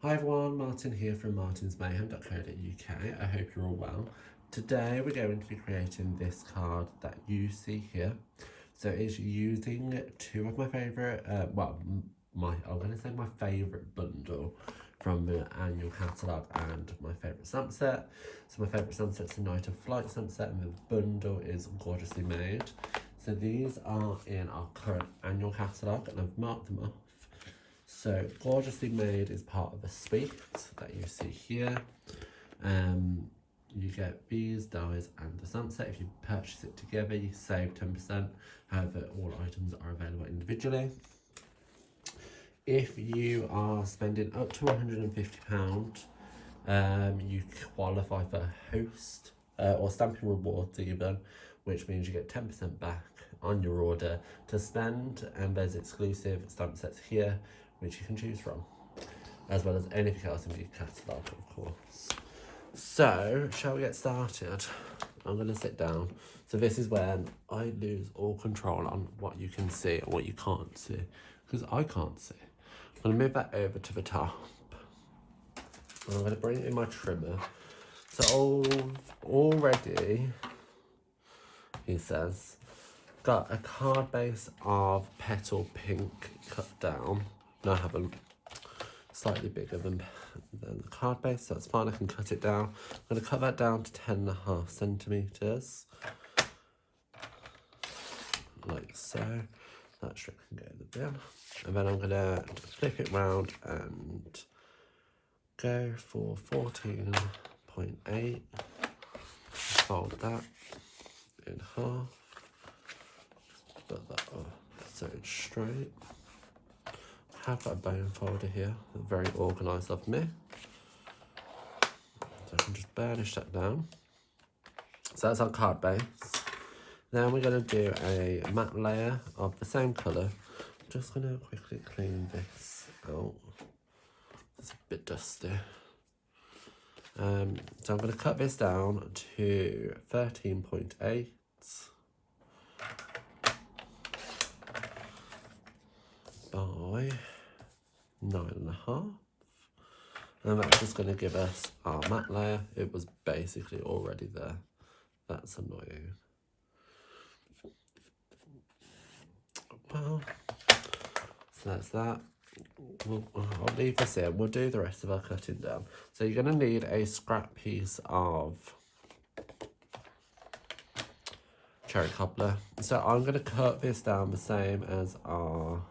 Hi everyone, Martin here from martinsmayhem.co.uk. I hope you're all well. Today we're going to be creating this card that you see here. So it's using two of my favourite, I'm going to say my favourite bundle from the annual catalogue and my favourite stamp set. So my favourite stamp set is the Night of Flight stamp set, and the bundle is gorgeously made. So these are in our current annual catalogue and I've marked them off. So gorgeously made is part of the suite that you see here. You get these dies and the stamp set. If you purchase it together, you save 10%. However, all items are available individually. If you are spending up to £150, you qualify for a host or Stampin rewards even, which means you get 10% back on your order to spend, and there's exclusive stamp sets here which you can choose from, as well as anything else in the catalogue, of course. So, shall we get started? I'm going to sit down. So this is when I lose all control on what you can see and what you can't see, because I can't see. I'm going to move that over to the top. I'm going to bring in my trimmer. So already, he says, got a card base of petal pink cut down. No, I haven't. Slightly bigger than the card base, so it's fine, I can cut it down. I'm going to cut that down to 10.5 centimetres. Like so. That strip can go in the bin. And then I'm going to flip it round and go for 14.8. Fold that in half. Put that up so it's straight. I have got a bone folder here, very organised of me. So I can just burnish that down. So that's our card base. Then we're going to do a matte layer of the same colour. I'm just going to quickly clean this out. It's a bit dusty. So I'm going to cut this down to 13.8. By 9.5, and that's just going to give us our matte layer. It was basically already there. That's annoying. Well, so that's that. I'll leave this in. We'll do the rest of our cutting down. So you're going to need a scrap piece of cherry cobbler. So I'm going to cut this down the same as our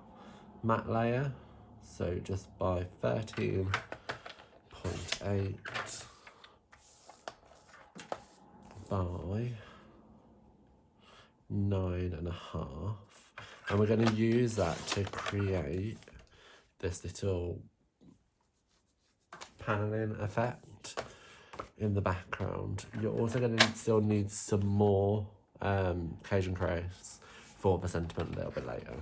matte layer, so just by 13.8 by 9.5, and we're going to use that to create this little paneling effect in the background. You're also going to still need some more Cajun crayons for the sentiment a little bit later.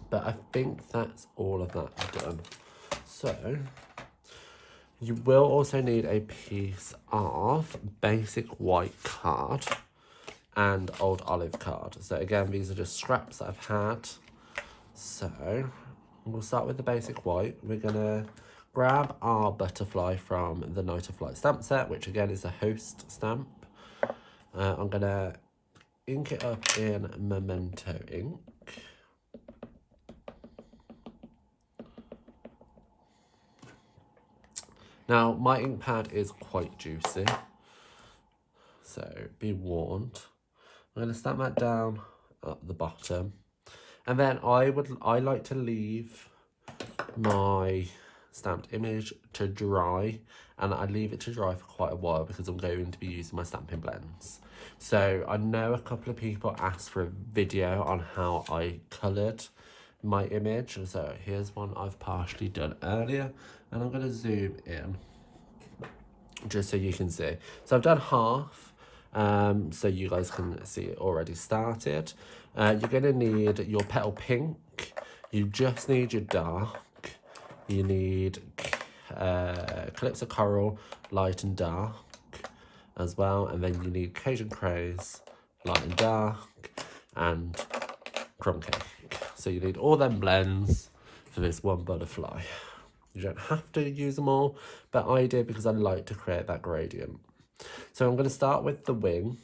But I think that's all of that done. So, you will also need a piece of basic white card and old olive card. So again, these are just scraps that I've had. So, we'll start with the basic white. We're going to grab our butterfly from the Night of Flight stamp set, which again is a host stamp. I'm going to ink it up in Memento ink. Now, my ink pad is quite juicy, so be warned. I'm going to stamp that down at the bottom. And then I like to leave my stamped image to dry, and I leave it to dry for quite a while because I'm going to be using my Stampin blends. So I know a couple of people asked for a video on how I coloured my image, so here's one I've partially done earlier, and I'm going to zoom in just so you can see. So I've done half, so you guys can see it already started. You're going to need your petal pink, you just need your dark, you need Calypso Coral, light and dark as well, and then you need Cajun Craze, light and dark, and Crumb Cake. So you need all them blends for this one butterfly. You don't have to use them all, but I do because I like to create that gradient. So I'm going to start with the wing.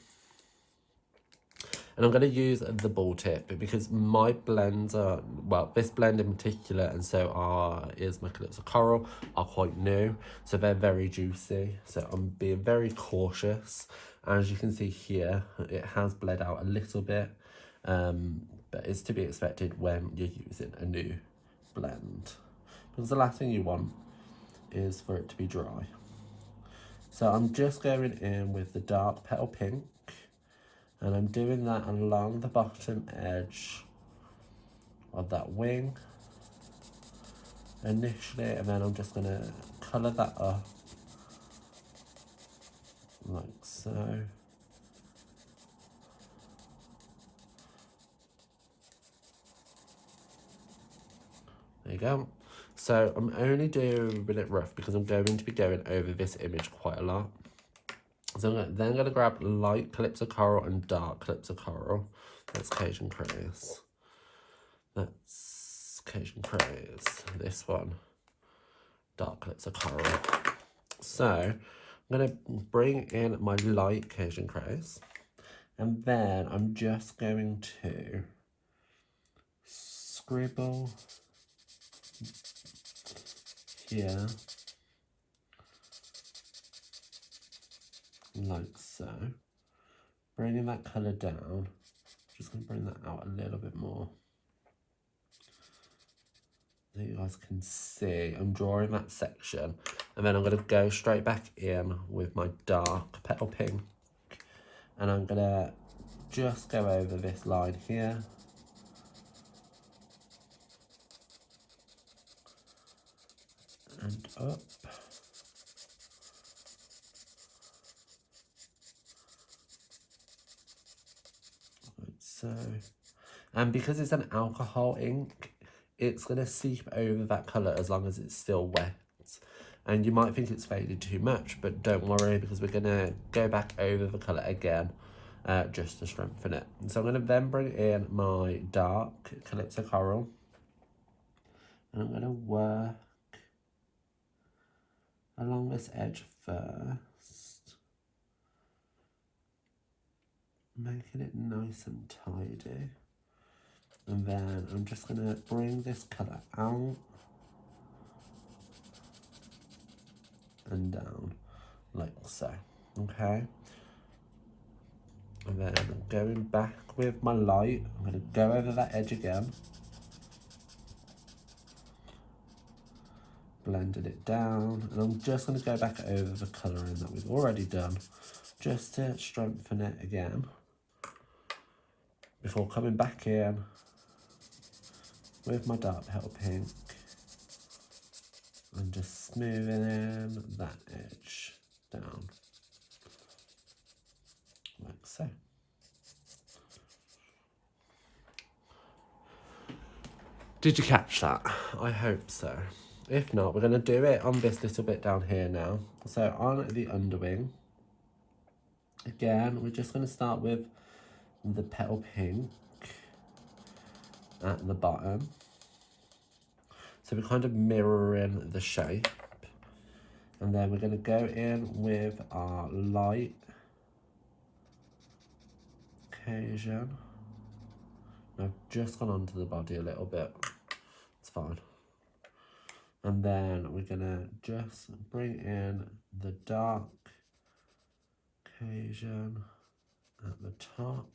And I'm going to use the ball tip because my blends are, well, this blend in particular, and so is my Calypso Coral, are quite new. So they're very juicy. So I'm being very cautious. As you can see here, it has bled out a little bit. But it's to be expected when you're using a new blend. Because the last thing you want is for it to be dry. So I'm just going in with the dark petal pink. And I'm doing that along the bottom edge of that wing initially, and then I'm just going to colour that up like so. There you go. So I'm only doing it rough because I'm going to be going over this image quite a lot. So I'm then going to grab light Calypso Coral and dark Calypso Coral. That's Cajun Craze. That's Cajun Craze. This one, dark Calypso Coral. So I'm going to bring in my light Cajun Craze. And then I'm just going to scribble here. Like so. Bringing that colour down. Just going to bring that out a little bit more. So you guys can see I'm drawing that section. And then I'm going to go straight back in with my dark petal pink. And I'm going to just go over this line here. And up. So, and because it's an alcohol ink, it's going to seep over that colour as long as it's still wet. And you might think it's faded too much, but don't worry because we're going to go back over the colour again just to strengthen it. So I'm going to then bring in my dark Calypso Coral. And I'm going to work along this edge first. Making it nice and tidy. And then I'm just going to bring this colour out and down like so, okay? And then going back with my light, I'm going to go over that edge again. Blended it down, and I'm just going to go back over the colouring that we've already done just to strengthen it again before coming back in with my dark petal pink and just smoothing in that edge down like so. Did you catch that? I hope so. If not, we're going to do it on this little bit down here now. So on the underwing, again, we're just going to start with the petal pink at the bottom. So we're kind of mirroring the shape. And then we're going to go in with our light Cajun. I've just gone onto the body a little bit. It's fine. And then we're going to just bring in the dark Cajun at the top.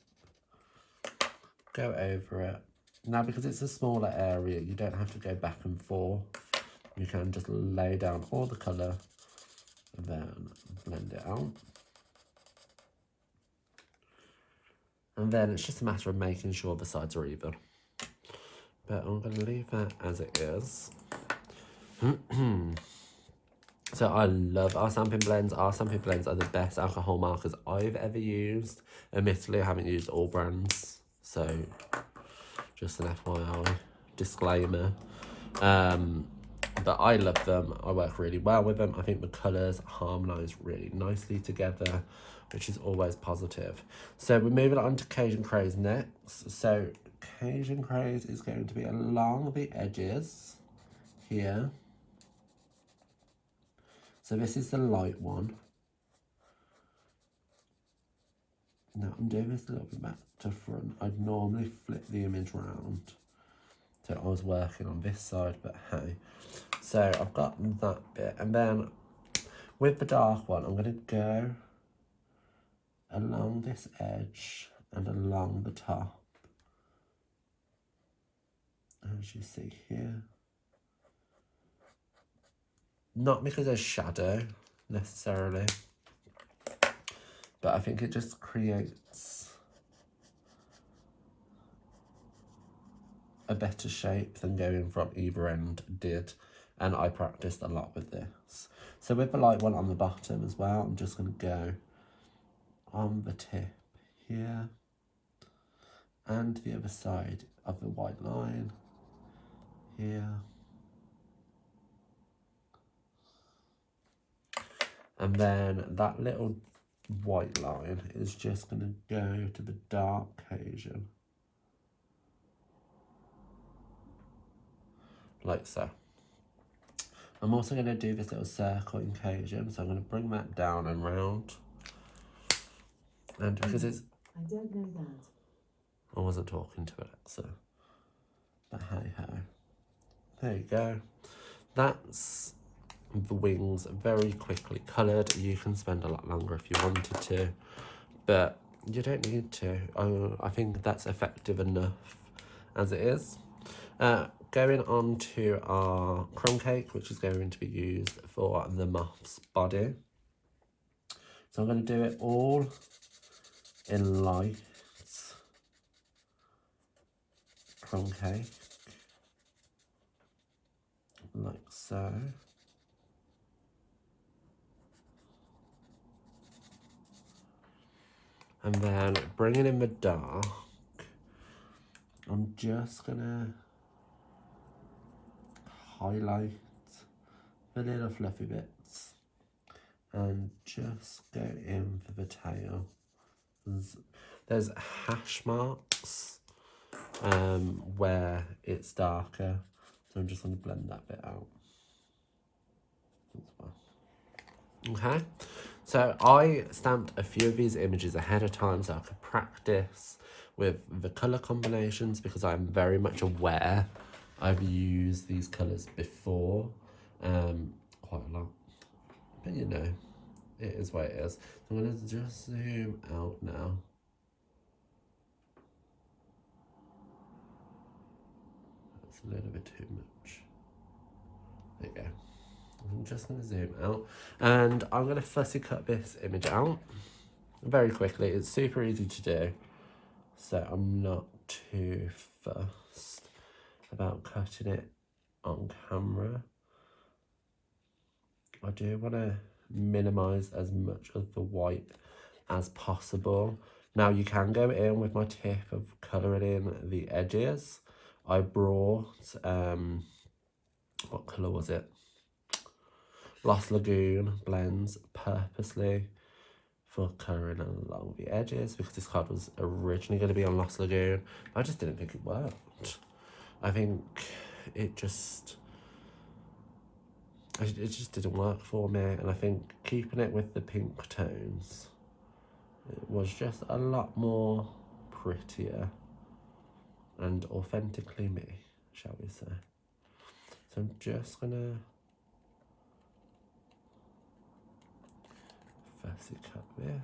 Go over it. Now, because it's a smaller area, you don't have to go back and forth. You can just lay down all the colour and then blend it out. And then it's just a matter of making sure the sides are even. But I'm going to leave that as it is. So I love our Stampin' blends. Our Stampin' blends are the best alcohol markers I've ever used. Admittedly, I haven't used all brands. So just an FYI disclaimer. But I love them. I work really well with them. I think the colours harmonise really nicely together, which is always positive. So we're moving on to Cajun Craze next. So Cajun Craze is going to be along the edges here. So this is the light one. Now I'm doing this a little bit back to front. I'd normally flip the image round. So I was working on this side, but hey. So I've got that bit. And then with the dark one, I'm going to go along this edge and along the top. As you see here. Not because there's shadow, necessarily. But I think it just creates a better shape than going from either end did. And I practiced a lot with this. So with the light one on the bottom as well, I'm just going to go on the tip here. And the other side of the white line here. And then that little white line is just going to go to the dark Cajun. Like so. I'm also going to do this little circle in Cajun, so I'm going to bring that down and round. And because it's... I don't know that. I wasn't talking to Alexa. But hey ho. There you go. That's the wings, very quickly coloured. You can spend a lot longer if you wanted to, but you don't need to. I think that's effective enough as it is. Going on to our crumb cake, which is going to be used for the moth's body. So I'm going to do it all in light crumb cake, like so. And then bringing in the dark, I'm just gonna highlight the little fluffy bits and just go in for the tail. There's hash marks where it's darker, so I'm just gonna blend that bit out as well. Okay, so I stamped a few of these images ahead of time so I could practice with the colour combinations, because I'm very much aware I've used these colours before, quite a lot, but you know, it is what it is. So I'm going to just zoom out now. That's a little bit too much. There you go. I'm just going to zoom out, and I'm going to fussy cut this image out very quickly. It's super easy to do, so I'm not too fussed about cutting it on camera. I do want to minimise as much of the white as possible. Now you can go in with my tip of colouring in the edges. I brought, what colour was it? Lost Lagoon blends purposely for colouring along the edges, because this card was originally going to be on Lost Lagoon. I just didn't think it worked. I think it just didn't work for me, and I think keeping it with the pink tones, it was just a lot more prettier and authentically me, shall we say. So I'm just gonna fussy cut this.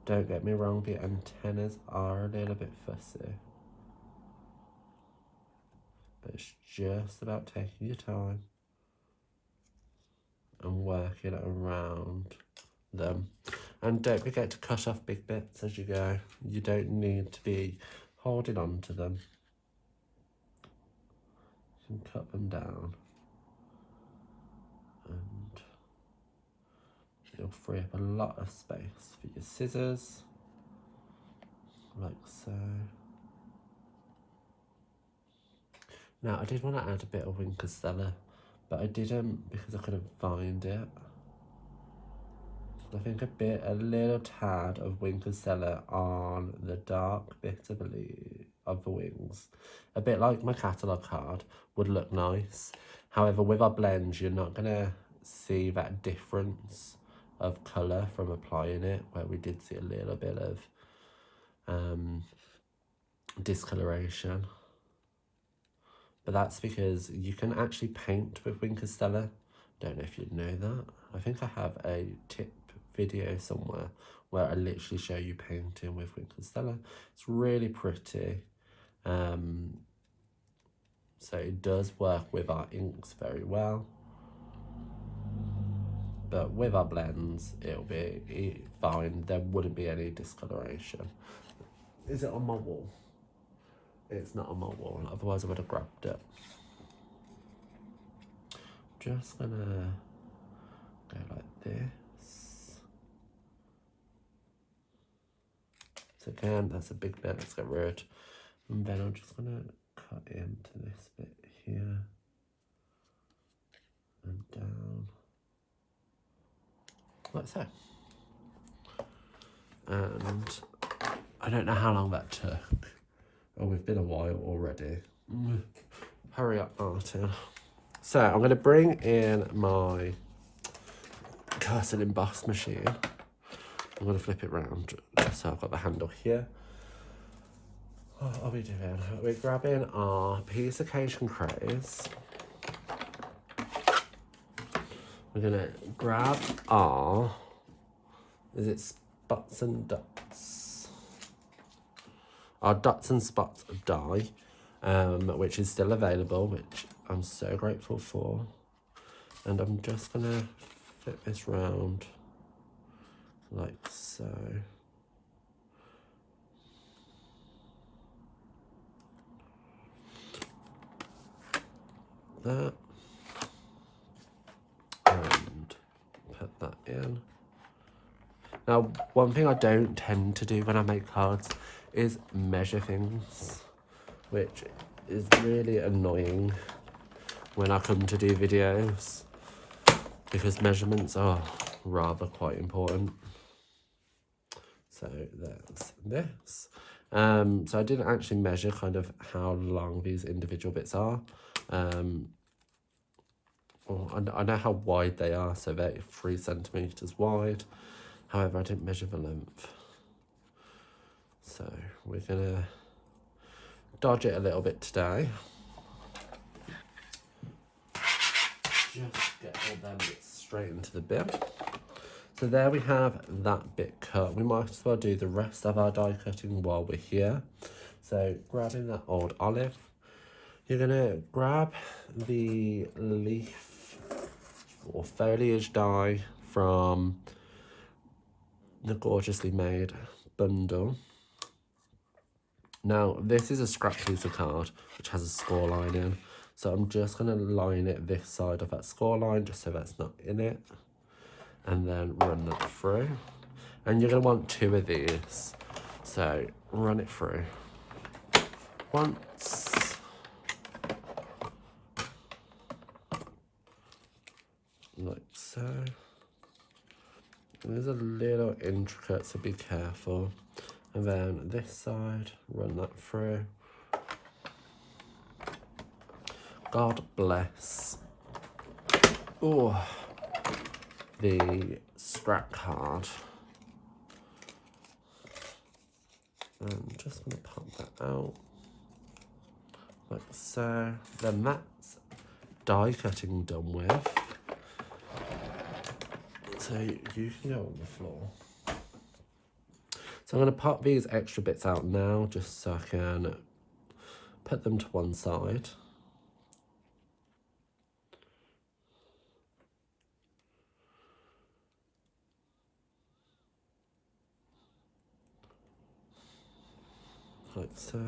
Don't get me wrong, the antennas are a little bit fussy, but it's just about taking your time and working around them. And don't forget to cut off big bits as you go. You don't need to be holding on to them. You can cut them down, and it'll free up a lot of space for your scissors, like so. Now I did want to add a bit of Winkler, but I didn't because I couldn't find it. I think a little tad of Winkler on the dark bit of the wing things, a bit like my catalogue card, would look nice. However, with our blends, you're not going to see that difference of colour from applying it, where we did see a little bit of discoloration. But that's because you can actually paint with Wink of Stella. Don't know if you know that. I think I have a tip video somewhere where I literally show you painting with Wink of Stella. It's really pretty. So it does work with our inks very well. But with our blends, it'll be fine. There wouldn't be any discoloration. Is it on my wall? It's not on my wall, otherwise I would have grabbed it. Just gonna go like this. So again, that's a bit, let's get rid. And then I'm just gonna cut into this bit here and down, like so. And I don't know how long that took. Oh, we've been a while already. Hurry up, Martin. So I'm going to bring in my cursor emboss machine. I'm going to flip it round just so I've got the handle here. What are we doing? We're grabbing our piece occasion craze. We're going to grab our, is it spots and dots? Our dots and spots die, which is still available, which I'm so grateful for. And I'm just gonna flip this round like so. That. And put that in. Now, one thing I don't tend to do when I make cards is measure things, which is really annoying when I come to do videos, because measurements are rather quite important. So there's this. So I didn't actually measure kind of how long these individual bits are. Well, I know how wide they are, so they're 3 centimeters wide. However, I didn't measure the length. So we're gonna dodge it a little bit today. Just get all them bits straight into the bin. So there we have that bit cut. We might as well do the rest of our die cutting while we're here. So grabbing that old olive, you're gonna grab the leaf or foliage die from the Gorgeously Made bundle. Now, this is a scrap piece of card which has a score line in. So I'm just going to line it this side of that score line just so that's not in it. And then run that through. And you're going to want 2 of these. So run it through once. Like so. And there's a little intricate, so be careful. And then this side, run that through. God bless. Oh, the scrap card. I'm just going to pop that out. Like so. Then that's die cutting done with. So you can go on the floor. So I'm going to pop these extra bits out now, just so I can put them to one side. Like so.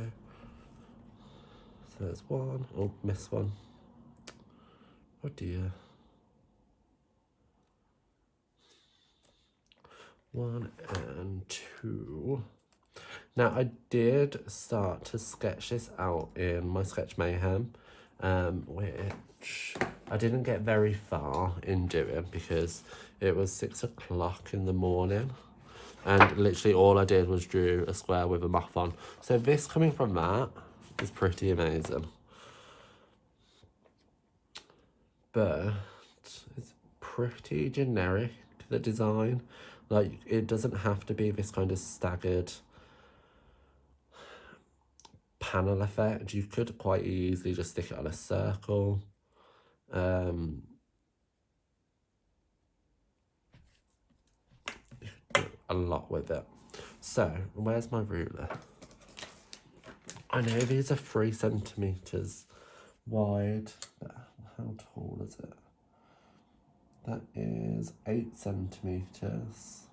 So there's one. Oh, missed one. Oh dear. 1 and 2. Now I did start to sketch this out in my sketch Mayhem, which I didn't get very far in doing because it was 6 o'clock in the morning, and literally all I did was drew a square with a moth on. So this coming from that, is pretty amazing. But it's pretty generic, the design. Like, it doesn't have to be this kind of staggered panel effect. You could quite easily just stick it on a circle. A lot with it. So, where's my ruler? I know these are 3 centimeters wide, but how tall is it? That is 8 centimeters,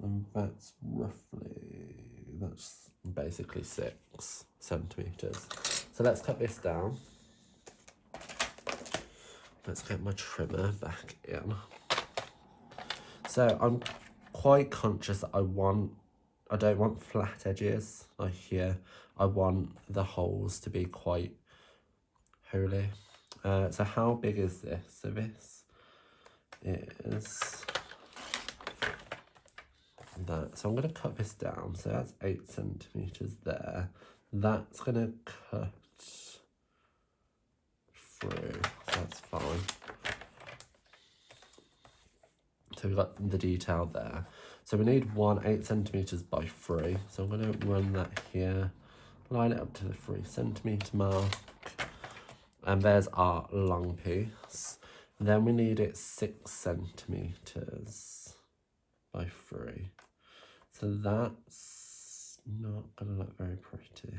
and that's basically 6 centimeters. So let's cut this down. Let's get my trimmer back in. So I'm quite conscious that I don't want flat edges like here. I want the holes to be quite holy. So how big is this? So this is that. So I'm going to cut this down. So that's 8 centimeters there. That's going to cut through. That's fine. So we've got the detail there. So we need 8 centimeters by 3. So I'm going to run that here. Line it up to the 3 centimeter mark. And there's our long piece. Then we need it 6 centimeters by 3. So that's not going to look very pretty.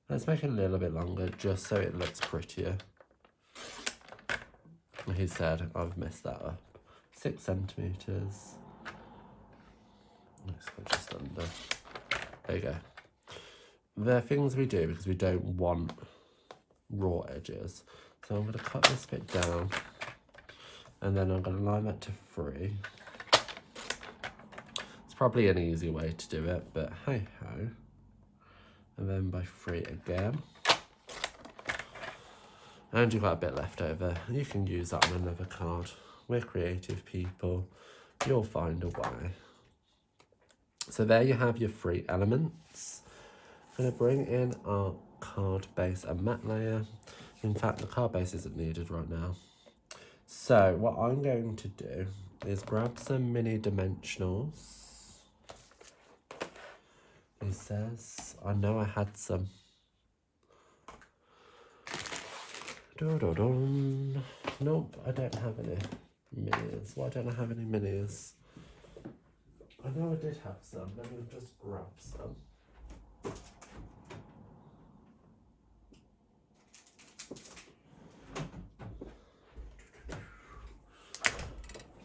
Let's make it a little bit longer just so it looks prettier. He said I've messed that up. 6 centimeters. Let's go just under. There you go. The things we do because we don't want raw edges. So I'm going to cut this bit down. And then I'm going to line that to 3. It's probably an easy way to do it, but hey ho. And then by 3 again. And you've got a bit left over. You can use that on another card. We're creative people. You'll find a way. So there you have your 3 elements. I'm going to bring in our card base and matte layer. In fact, the card base isn't needed right now. So what I'm going to do is grab some mini dimensionals. It says, I know I had some. Nope, I don't have any minis. Why don't I have any minis? I know I did have some. Let me just grab some.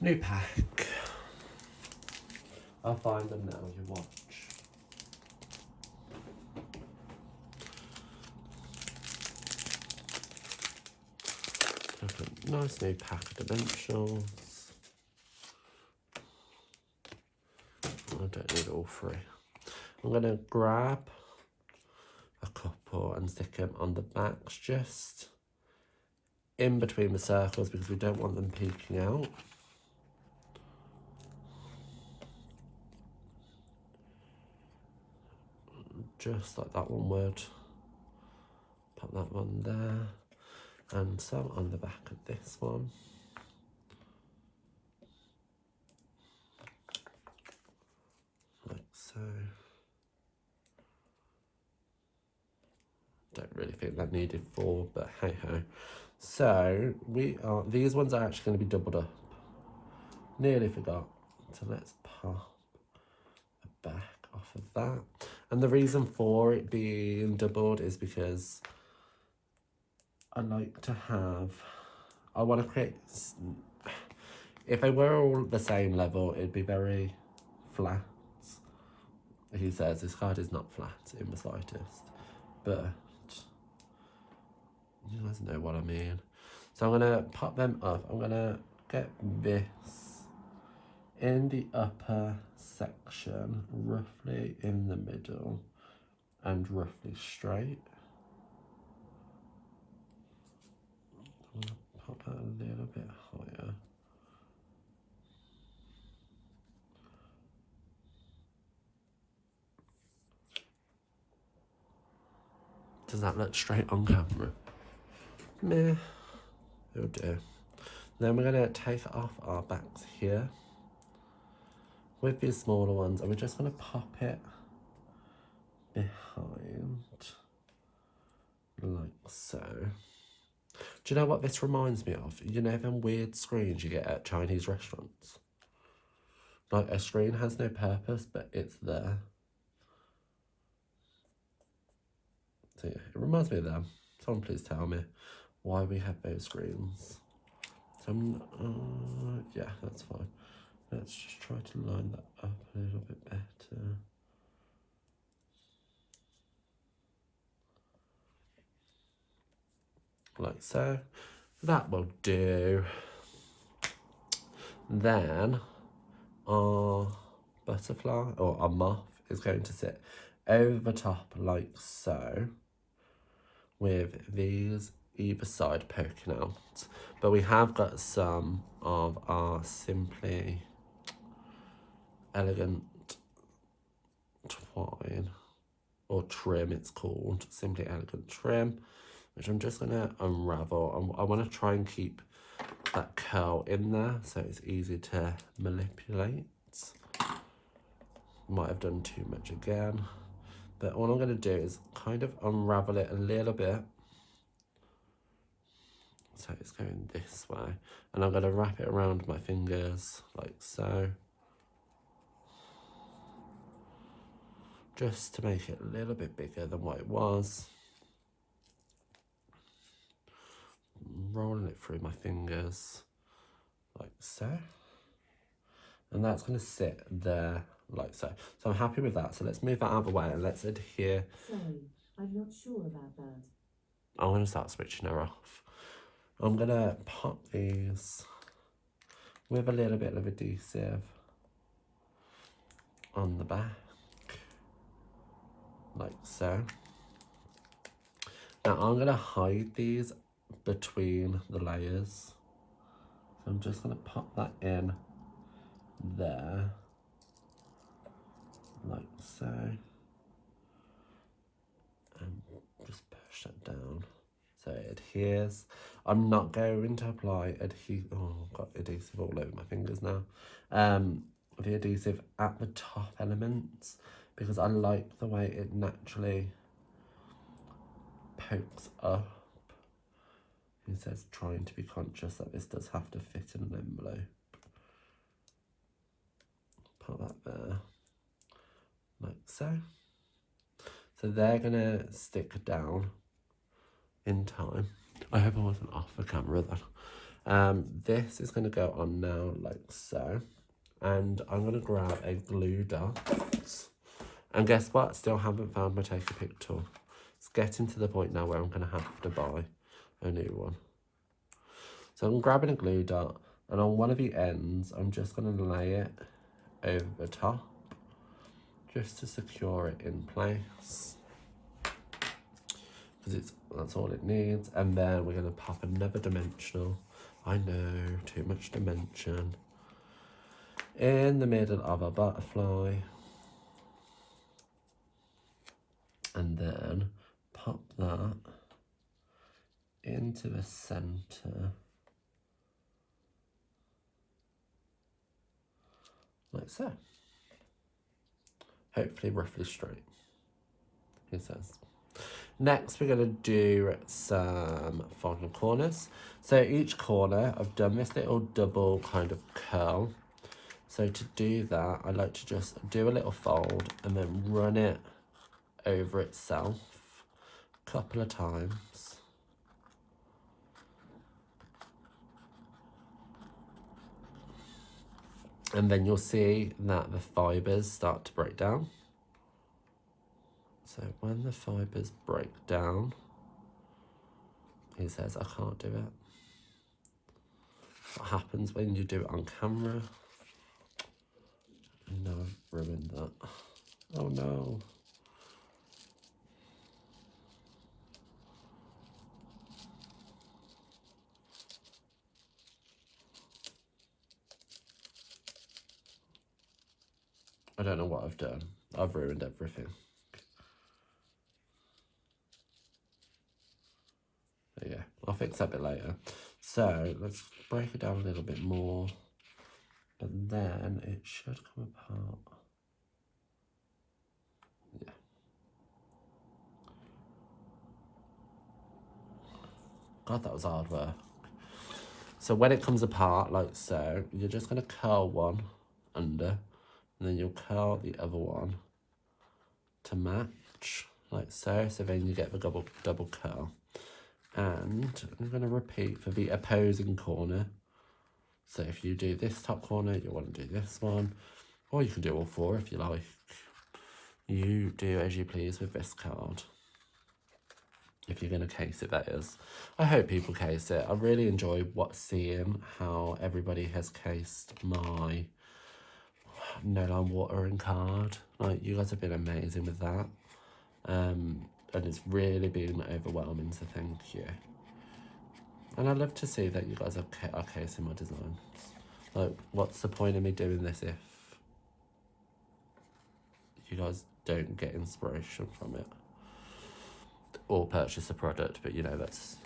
New pack. I'll find them now, you watch. Nice new pack of dimensionals. I don't need all 3. I'm going to grab a couple and stick them on the backs just in between the circles because we don't want them peeking out. Just like that one would. Put that one there. And some on the back of this one. Like so. Don't really think that needed 4, but hey ho. So these ones are actually going to be doubled up. Nearly forgot. So let's pop a back off of that. And the reason for it being doubled is because I like to I want to create, if they were all the same level, it'd be very flat. He says this card is not flat in the slightest, but you guys know what I mean. So I'm going to pop them up. I'm going to get this in the upper section, roughly in the middle, and roughly straight. I'm going to pop that a little bit higher. Does that look straight on camera? Meh. It'll do. Then we're going to take off our backs here with these smaller ones, and we're just going to pop it behind like so. Do you know what this reminds me of? You know them weird screens you get at Chinese restaurants? Like a screen has no purpose, but it's there. So yeah, it reminds me of them. Someone please tell me why we have those screens. So yeah, that's fine. Let's just try to line that up a little bit better. Like so. That will do. Then our butterfly or our moth is going to sit over the top like so, with these either side poking out. But we have got some of our Simply Elegant twine, or trim it's called, Simply Elegant trim, which I'm just going to unravel. I want to try and keep that curl in there so it's easy to manipulate. Might have done too much again, but all I'm going to do is kind of unravel it a little bit. So it's going this way, and I'm going to wrap it around my fingers like so, just to make it a little bit bigger than what it was. Rolling it through my fingers like so, and that's going to sit there like so. So I'm happy with that. So let's move that out of the way and let's adhere. Sorry, I'm not sure about that. I'm going to start switching her off. I'm going to pop these with a little bit of adhesive on the back, like so. Now I'm going to hide these between the layers. So I'm just going to pop that in there, like so. And just push that down so it adheres. I'm not going to apply adhesive. Oh, I've got adhesive all over my fingers now. The adhesive at the top elements, because I like the way it naturally pokes up. He says trying to be conscious that this does have to fit in an envelope. Put that there, like so. So they're gonna stick down in time. I hope I wasn't off the camera then. This is gonna go on now like so. And I'm gonna grab a glue dot. And guess what? Still haven't found my take a pic tool. It's getting to the point now where I'm gonna have to buy a new one. So I'm grabbing a glue dot, and on one of the ends, I'm just gonna lay it over the top just to secure it in place, because that's all it needs. And then we're gonna pop another dimensional, I know, too much dimension, in the middle of a butterfly, and then pop that into the center like so. Hopefully roughly straight, he says. Next, we're going to do some final corners. So each corner, I've done this little double kind of curl. So to do that, I like to just do a little fold and then run it over itself a couple of times. And then you'll see that the fibres start to break down. So when the fibres break down, he says, I can't do it. What happens when you do it on camera? No, I've ruined that. Oh no. I don't know what I've done. I've ruined everything. But yeah, I'll fix that a bit later. So let's break it down a little bit more. But then it should come apart. Yeah. God, that was hard work. So when it comes apart like so, you're just going to curl one under, and then you'll curl the other one to match like so. So then you get the double curl. And I'm going to repeat for the opposing corner. So if you do this top corner, you want to do this one, or you can do all four if you like. You do as you please with this card. If you're going to case it, that is. I hope people case it. I really enjoy seeing how everybody has cased my No Line Watering card. Like, you guys have been amazing with that. And it's really been overwhelming, so thank you. And I love to see that you guys are casing my designs. Like, what's the point of me doing this if you guys don't get inspiration from it? Or purchase a product, but you know, that's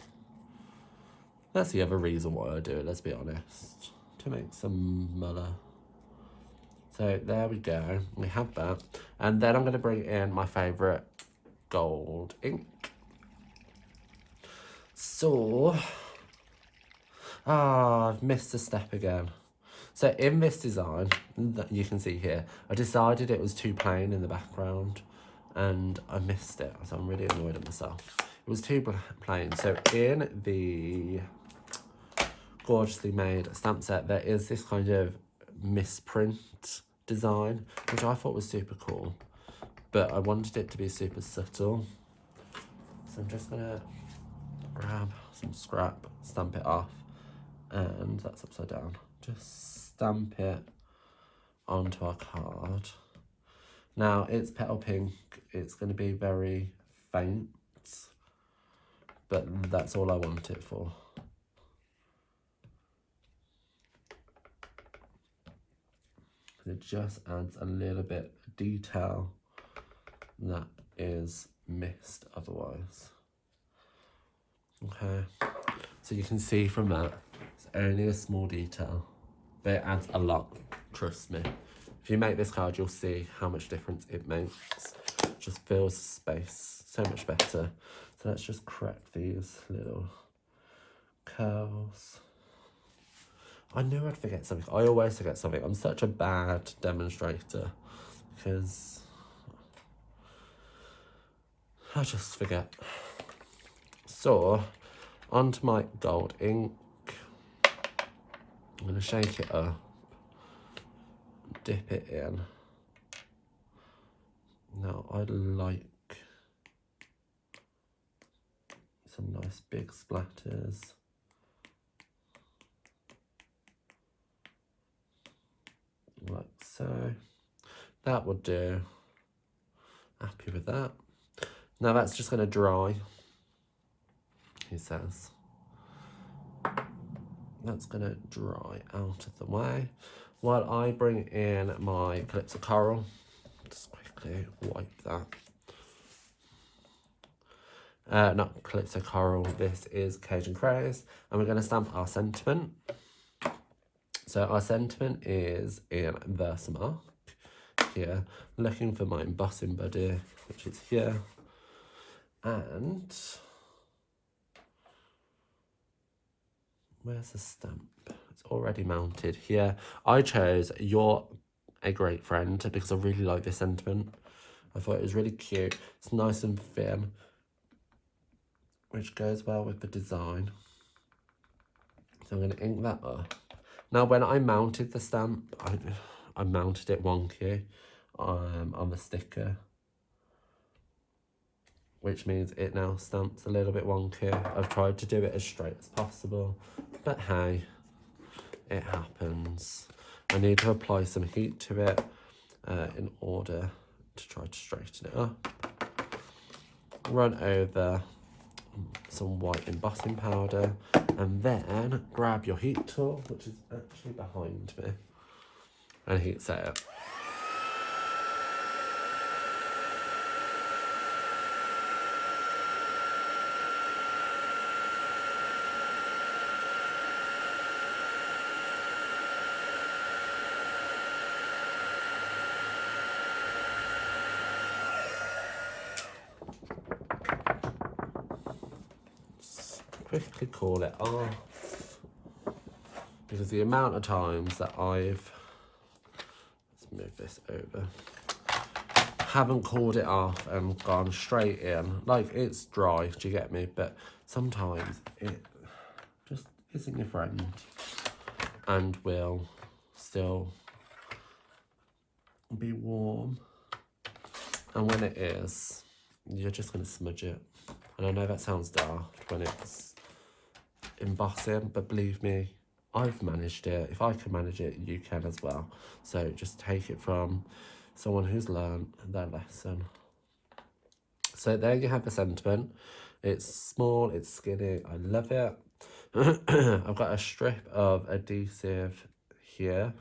the other reason why I do it, let's be honest. To make some muller. So there we go, we have that. And then I'm going to bring in my favourite gold ink. So, I've missed a step again. So in this design, that you can see here, I decided it was too plain in the background and I missed it, so I'm really annoyed at myself. It was too plain. So in the gorgeously made stamp set, there is this kind of misprint design, which I thought was super cool, but I wanted it to be super subtle. So I'm just gonna grab some scrap, stamp it off, and that's upside down. Just stamp it onto our card. Now it's petal pink, it's going to be very faint, but that's all I want it for. It just adds a little bit of detail that is missed otherwise. Okay, so you can see from that, it's only a small detail, but it adds a lot, trust me. If you make this card, you'll see how much difference it makes. It just fills the space so much better. So let's just correct these little curls. I knew I'd forget something. I always forget something. I'm such a bad demonstrator because I just forget. So, onto my gold ink. I'm going to shake it up. Dip it in. Now I like some nice big splatters. Like so. That would do. Happy with that. Now that's just going to dry, he says. That's going to dry out of the way while I bring in my Calypso Coral. Just quickly wipe that. Not Calypso Coral, this is Cajun Craze, and we're going to stamp our sentiment. So our sentiment is in Versamark here, looking for my embossing buddy, which is here, and where's the stamp? It's already mounted here. I chose You're a Great Friend because I really like this sentiment. I thought it was really cute. It's nice and thin, which goes well with the design. So I'm going to ink that up. Now, when I mounted the stamp, I mounted it wonky on the sticker, which means it now stamps a little bit wonky. I've tried to do it as straight as possible, but hey, it happens. I need to apply some heat to it in order to try to straighten it up. Run over some white embossing powder, and then grab your heat tool, which is actually behind me, and heat set it. quickly call it off. Because the amount of times that let's move this over, haven't called it off and gone straight in. Like, it's dry, do you get me? But sometimes it just isn't your friend and will still be warm. And when it is, you're just going to smudge it. And I know that sounds daft when it's embossing, but believe me, I've managed it. If I can manage it, you can as well. So just take it from someone who's learned their lesson. So there you have the sentiment. It's small, it's skinny, I love it. I've got a strip of adhesive here.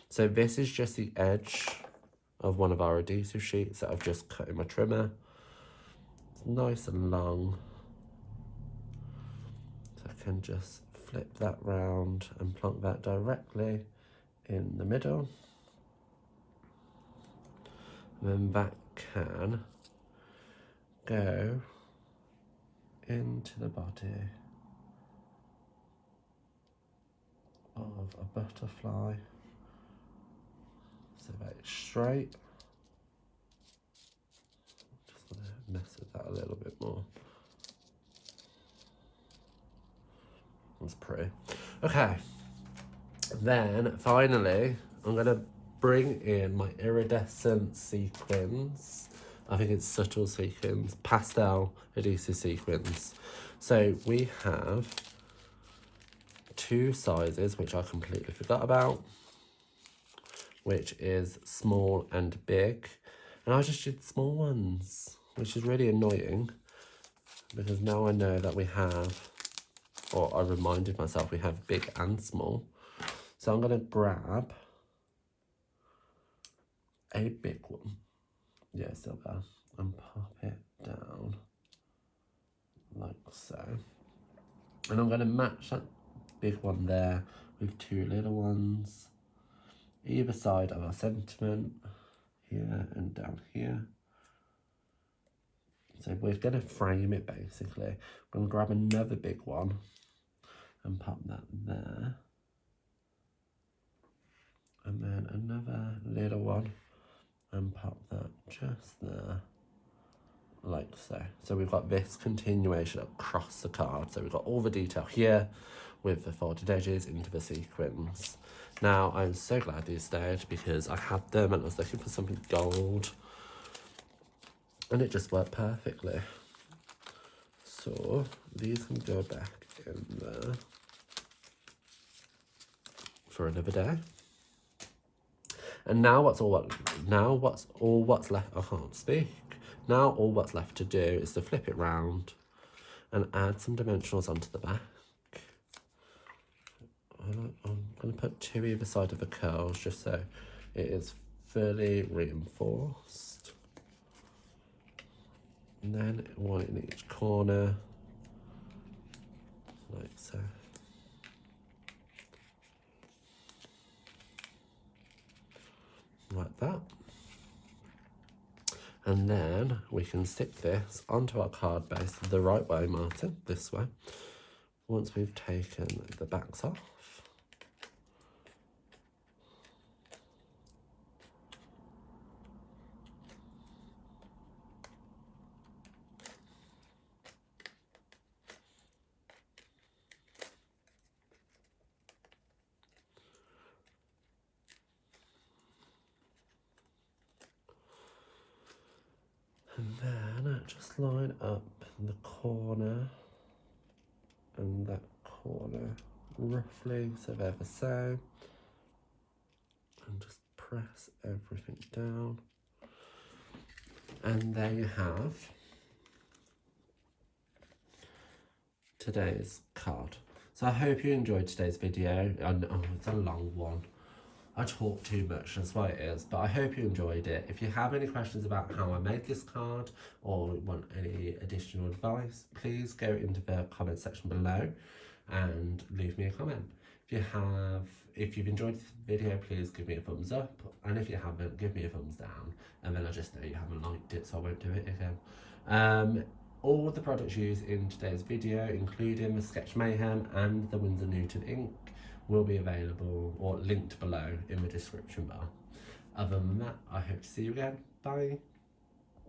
So this is just the edge of one of our adhesive sheets that I've just cut in my trimmer. It's nice and long. So I can just flip that round and plonk that directly in the middle. And then that can go into the body of a butterfly, so that it's straight. Just want to mess with that a little bit more. That's pretty. Okay, then finally I'm going to bring in my iridescent sequins. I think it's subtle sequins, pastel adhesive sequins. So we have two sizes, which I completely forgot about, which is small and big. And I just did small ones, which is really annoying because now I know that we have, or I reminded myself we have big and small. So I'm going to grab a big one. Yeah, still there. And pop it down like so. And I'm going to match that big one there with two little ones either side of our sentiment, here and down here. So we're going to frame it basically. I'm going to grab another big one and pop that there. And then another little one and pop that just there, like so. So we've got this continuation across the card. So we've got all the detail here with the folded edges into the sequins. Now, I'm so glad these stayed because I had them and I was looking for something gold. And it just worked perfectly. So these can go back in there for another day. And now what's all what's left, I can't speak. Now all what's left to do is to flip it round and add some dimensionals onto the back. I'm going to put two either side of the curls just so it is fully reinforced. And then one in each corner, like so. Like that. And then we can stick this onto our card base the right way, Martin, this way. Once we've taken the backs off. And then just line up the corner and that corner roughly, so they're the same. And just press everything down. And there you have today's card. So I hope you enjoyed today's video. I know it's a long one. I talk too much, that's why it is, but I hope you enjoyed it. If you have any questions about how I made this card or want any additional advice, please go into the comment section below and leave me a comment. If you've enjoyed this video, please give me a thumbs up, and if you haven't, give me a thumbs down, and then I just know you haven't liked it, so I won't do it again. All the products used in today's video, including the Sketch Mayhem and the Winsor Newton ink, will be available or linked below in the description bar. Other than that, I hope to see you again. Bye.